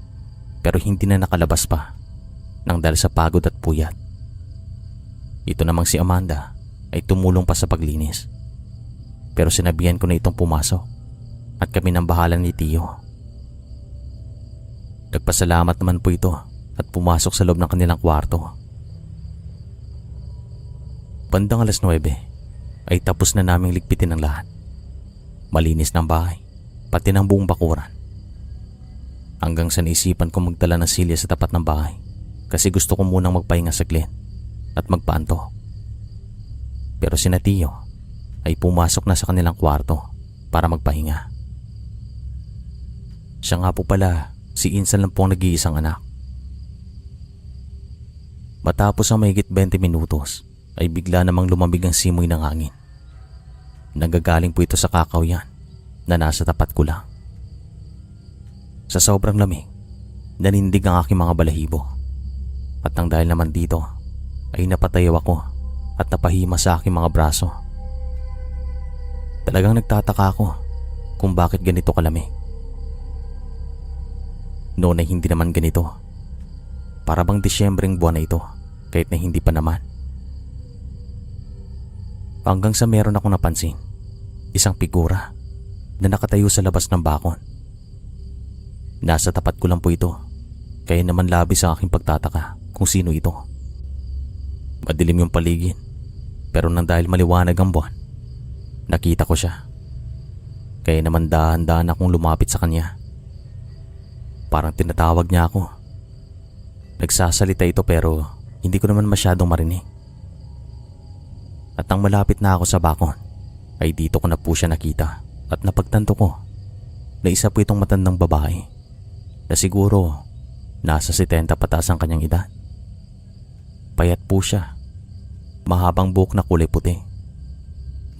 pero hindi na nakalabas pa nang dahil sa pagod at puyat. Ito namang si Amanda ay tumulong pa sa paglinis, pero sinabihan ko na itong pumasok at kami nang bahala ni Tio. Nagpasalamat naman po ito at pumasok sa loob ng kanilang kwarto. Bandang 9:00 ay tapos na naming ligpitin ang lahat. Malinis ng bahay, pati ng buong bakuran. Hanggang sa naisipan ko magdala ng silya sa tapat ng bahay kasi gusto ko munang magpahinga saglit at magpaanto. Pero si Tio ay pumasok na sa kanilang kwarto para magpahinga. Siya nga po pala, si Insan lang po ang nag-iisang anak. Matapos ang mahigit 20 minutos ay bigla namang lumamig ang simoy ng hangin. Nanggagaling po ito sa kakawyan na nasa tapat ko lang. Sa sobrang lamig, nanindig ang aking mga balahibo. At nang dahil naman dito, ay napatayaw ako at napahima sa aking mga braso. Talagang nagtataka ako kung bakit ganito kalamig. Noon ay hindi naman ganito. Para bang Disyembreng buwan na ito, kahit na hindi pa naman. Hanggang sa meron akong napansin, isang figura na nakatayo sa labas ng bakon. Nasa tapat ko lang po ito, kaya naman labis ang aking pagtataka kung sino ito. Madilim yung paligid, pero nang dahil maliwanag ang buwan, nakita ko siya. Kaya naman dahan-dahan akong lumapit sa kanya. Parang tinatawag niya ako. Nagsasalita ito pero hindi ko naman masyadong marinig. At nang malapit na ako sa bakon, ay dito ko na po siya nakita at napagtanto ko na isa po itong matandang babae na siguro nasa 70 pataas ang kanyang edad. Payat po siya, mahabang buhok na kulay puti,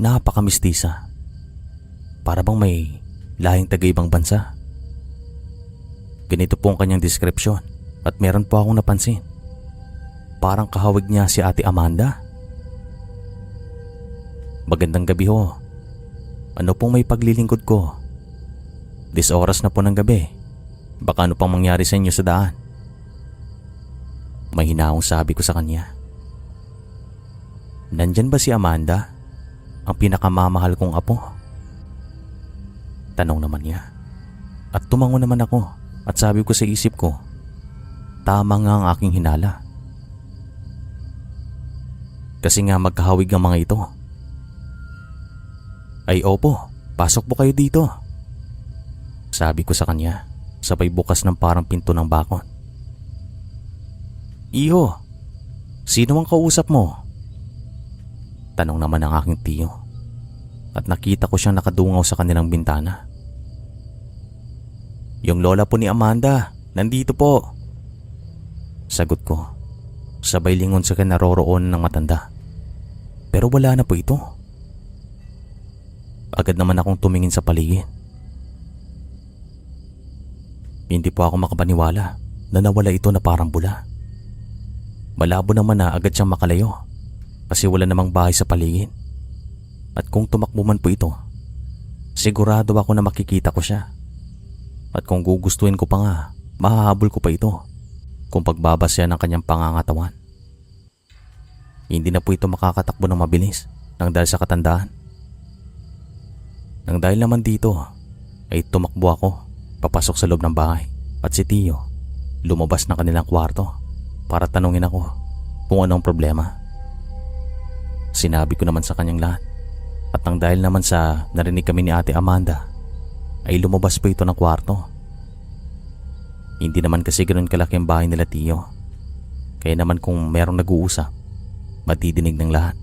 napakamistisa, para bang may lahing taga-ibang bansa. Ganito po ang kanyang deskripsyon at meron po akong napansin. Parang kahawig niya si Ate Amanda. Magandang gabi ho. Ano pong may paglilingkod ko? 10 oras na po ng gabi. Baka ano pang mangyari sa inyo sa daan? Mahinahong sabi ko sa kanya. Nandyan ba si Amanda? Ang pinakamamahal kong apo? Tanong naman niya. At tumango naman ako at sabi ko sa isip ko, tama nga ang aking hinala. Kasi nga magkahawig ang mga ito. Ay opo, pasok po kayo dito. Sabi ko sa kanya, sabay bukas ng parang pinto ng bakon. Iho, sino ang kausap mo? Tanong naman ng aking tiyo. At nakita ko siyang nakadungaw sa kanilang bintana. Yung lola po ni Amanda, nandito po. Sagot ko, sabay lingon sa kinaroroonan ng matanda. Pero wala na po ito. Agad naman akong tumingin sa paligid. Hindi po ako makapaniwala na nawala ito na parang bula. Malabo naman na agad siyang makalayo kasi wala namang bahay sa paligid. At kung tumakbo man po ito, sigurado ako na makikita ko siya. At kung gugustuhin ko pa nga, mahahabol ko pa ito. kung pagbabasya ng kanyang pangangatawan. Hindi na po ito makakatakbo ng mabilis nang dahil sa katandaan. Nang dahil naman dito ay tumakbo ako papasok sa loob ng bahay at si Tio lumabas ng kanilang kwarto para tanungin ako kung anong problema. Sinabi ko naman sa kanyang lahat at nang dahil naman sa narinig kami ni Ate Amanda ay lumabas po ito ng kwarto. Hindi naman kasi ganoon kalaki ang bahay nila Tio, kaya naman kung merong nag-uusap, madidinig ng lahat.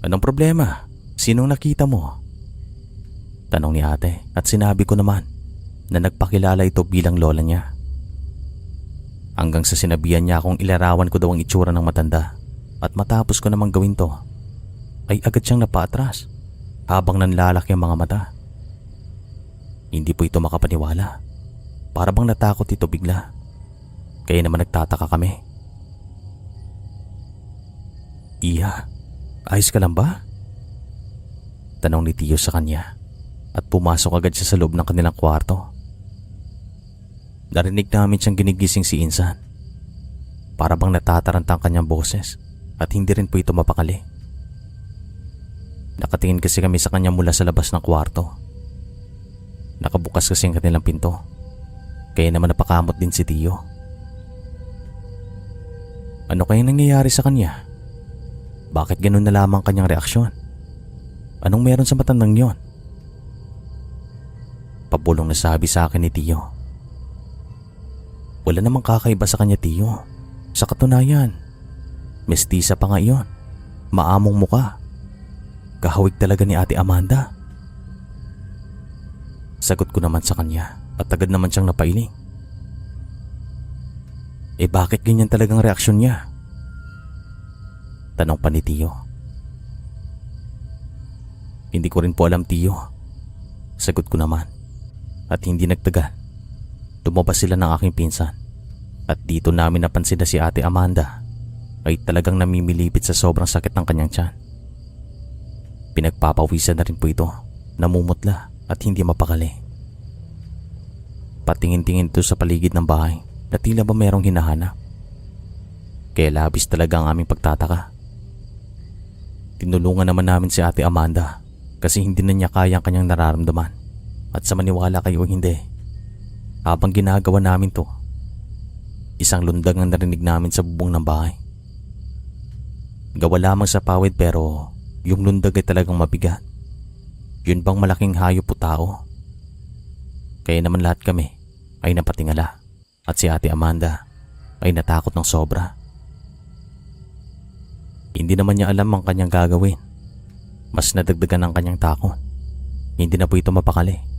Anong problema? Sinong nakita mo? Tanong ni ate at sinabi ko naman na nagpakilala ito bilang lola niya. Hanggang sa sinabihan niya akong ilarawan ko daw ang itsura ng matanda at matapos ko namang gawin to, ay agad siyang napaatras habang nanlalaki ang mga mata. Hindi po ito makapaniwala. Para bang natakot ito bigla. Kaya naman nagtataka kami. Iya, ayos ka lang ba? Tanong ni Tio sa kanya at pumasok agad siya sa loob ng kanilang kwarto. Narinig namin siyang ginigising si Insan. Para bang natataranta ang kanyang boses at hindi rin po ito mapakali. Nakatingin kasi kami sa kanya mula sa labas ng kwarto. Nakabukas kasi ang kanilang pinto, kaya naman napakamot din si Tio. Ano kaya nangyayari sa kanya? Bakit ganun na lamang kanyang reaksyon? Anong meron sa matandang yon? Pabulong na sabi sa akin ni Tio. Wala namang kakaiba sa kanya, Tio. Sa katunayan, mestiza pa nga iyon. Maamong muka. Kahawig talaga ni Ate Amanda. Sagot ko naman sa kanya at agad naman siyang napailing. Bakit ganyan talagang reaksyon niya? Tanong pa ni Tio. Hindi ko rin po alam, Tio. Sagot ko naman. At hindi nagtagal, lumabas sila ng aking pinsan. At dito namin napansin na si Ate Amanda ay talagang namimilipit sa sobrang sakit ng kanyang tiyan. Pinagpapawisan na rin po ito, namumutla at hindi mapakali. Patingin-tingin ito sa paligid ng bahay na tila ba merong hinahanap. Kaya labis talaga ang aming pagtataka. Tinulungan naman namin si Ate Amanda kasi hindi na niya kaya ang kanyang nararamdaman. At sa maniwala kayo o hindi, habang ginagawa namin to, isang lundag ang narinig namin sa bubong ng bahay. Gawa lamang sa pawid pero yung lundag ay talagang mabigat. Yun bang malaking hayop o tao? Kaya naman lahat kami ay napatingala at si Ate Amanda ay natakot ng sobra. Hindi naman niya alam ang kanyang gagawin. Mas nadagdagan ang kanyang takot. Hindi na po ito mapakali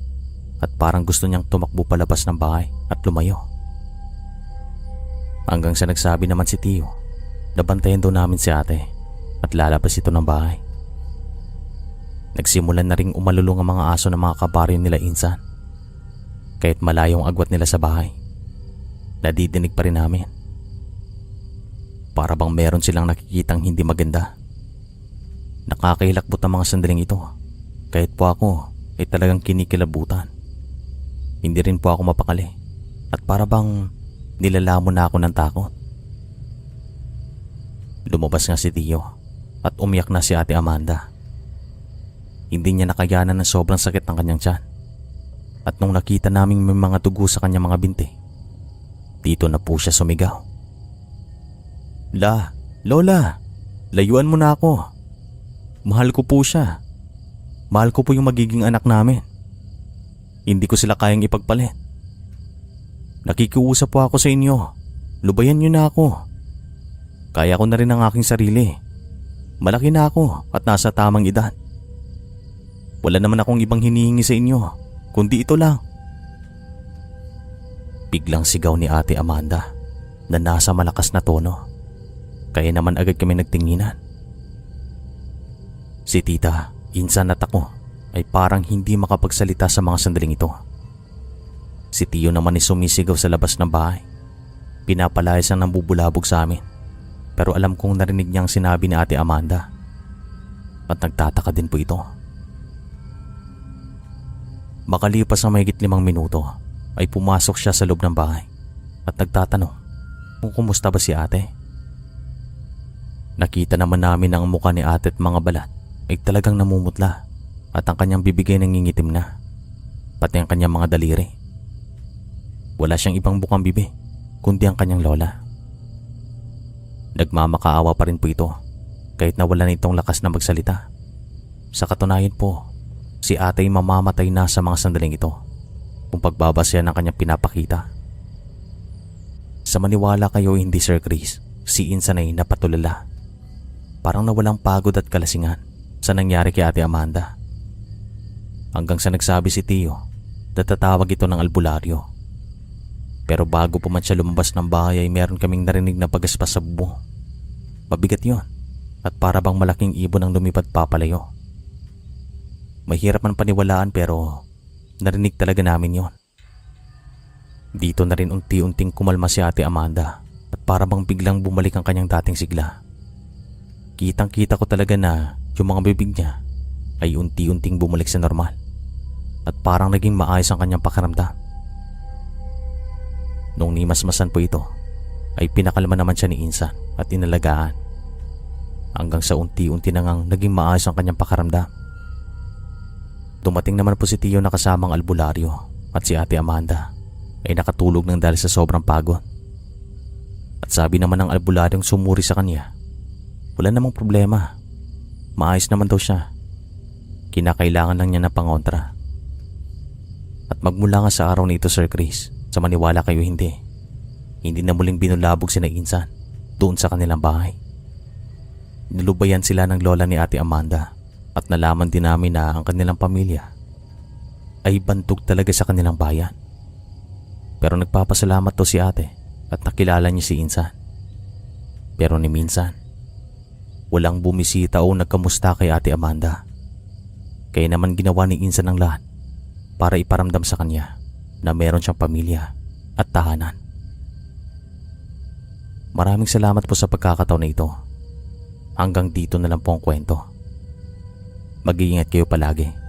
at parang gusto niyang tumakbo palabas ng bahay at lumayo. Hanggang sa nagsabi naman si Tio na bantayan daw namin si ate at lalabas ito ng bahay. Nagsimulan na ring umalulong ang mga aso ng mga kabaryo nila Insan. Kahit malayong agwat nila sa bahay, nadidinig pa rin namin. Para bang meron silang nakikitang hindi maganda. Nakakahilakbot ang mga sandaling ito. Kahit po ako ay talagang kinikilabutan. Hindi rin po ako mapakali at para bang nilalamon na ako ng takot. Lumabas nga si Tio at umiyak na si Ate Amanda. Hindi niya nakayanan ng sobrang sakit ng kanyang tiyan. At nung nakita naming may mga dugo sa kanyang mga binti, dito na po siya sumigaw. Lola, layuan mo na ako. Mahal ko po siya. Mahal ko po yung magiging anak namin. Hindi ko sila kayang ipagpalit. Nakikiusap po ako sa inyo. Lubayan niyo na ako. Kaya ko na rin ang aking sarili. Malaki na ako at nasa tamang edad. Wala naman akong ibang hinihingi sa inyo, kundi ito lang. Biglang sigaw ni Ate Amanda na nasa malakas na tono. Kaya naman agad kami nagtinginan. Si Tita, Insan at ako ay parang hindi makapagsalita sa mga sandaling ito. Si Tio naman ay sumisigaw sa labas ng bahay. Pinapalayas ang nambubulabog sa amin. Pero alam kong narinig niya ang sinabi ni Ate Amanda. At nagtataka din po ito. Makalipas ang mahigit 5 minuto ay pumasok siya sa loob ng bahay at nagtatanong kung kumusta ba si ate. Nakita naman namin ang mukha ni ate at mga balat ay talagang namumutla at ang kanyang bibig ay nangingitim na, pati ang kanyang mga daliri. Wala siyang ibang bukang bibig kundi ang kanyang lola. Nagmamakaawa pa rin po ito kahit nawala na itong lakas na magsalita. Sa katunayan po, si ate ay mamamatay na sa mga sandaling ito kung pagbabasehan ng kanyang pinapakita. Sa maniwala kayo hindi Sir Chris, si Insan ay napatulala. Parang nawalang pagod at kalasingan sa nangyari kay Ate Amanda. Hanggang sa nagsabi si Tio na tatawag ito ng albularyo. Pero bago pa man siya lumabas ng bahay ay meron kaming narinig na pagaspas sa bubo. Mabigat yon at para bang malaking ibon ang lumipad papalayo. Mahirap man paniwalaan pero narinig talaga namin yon. Dito na rin unti-unting kumalma si Ate Amanda at para bang biglang bumalik ang kanyang dating sigla. Kitang-kita ko talaga na yung mga bibig niya ay unti-unting bumalik sa normal at parang naging maayos ang kanyang pakiramdam. Nung nimasmasan po ito, ay pinakalma naman siya ni Insan at inalagaan. Hanggang sa unti-unti na ngang naging maayos ang kanyang pakiramdam. Dumating naman po si Tio na kasamang albularyo at si Ate Amanda ay nakatulog ng dahil sa sobrang pagod. At sabi naman ng albularyong sumuri sa kanya, wala namang problema. Maayos naman daw siya. Kinakailangan lang niya na pangontra. At magmula nga sa araw na ito Sir Chris, sa maniwala kayo hindi na muling binulabog si Insan doon sa kanilang bahay. Nilubayan sila ng lola ni Ate Amanda at nalaman din namin na ang kanilang pamilya ay bantog talaga sa kanilang bayan. Pero nagpapasalamat to si ate at nakilala niya si Insan. Pero ni minsan, walang bumisita o nagkamusta kay Ate Amanda. Kaya naman ginawa ni Insan ang lahat para iparamdam sa kanya na meron siyang pamilya at tahanan. Maraming salamat po sa pagkakataon na ito. Hanggang dito na lang po ang kwento. Mag-iingat kayo palagi.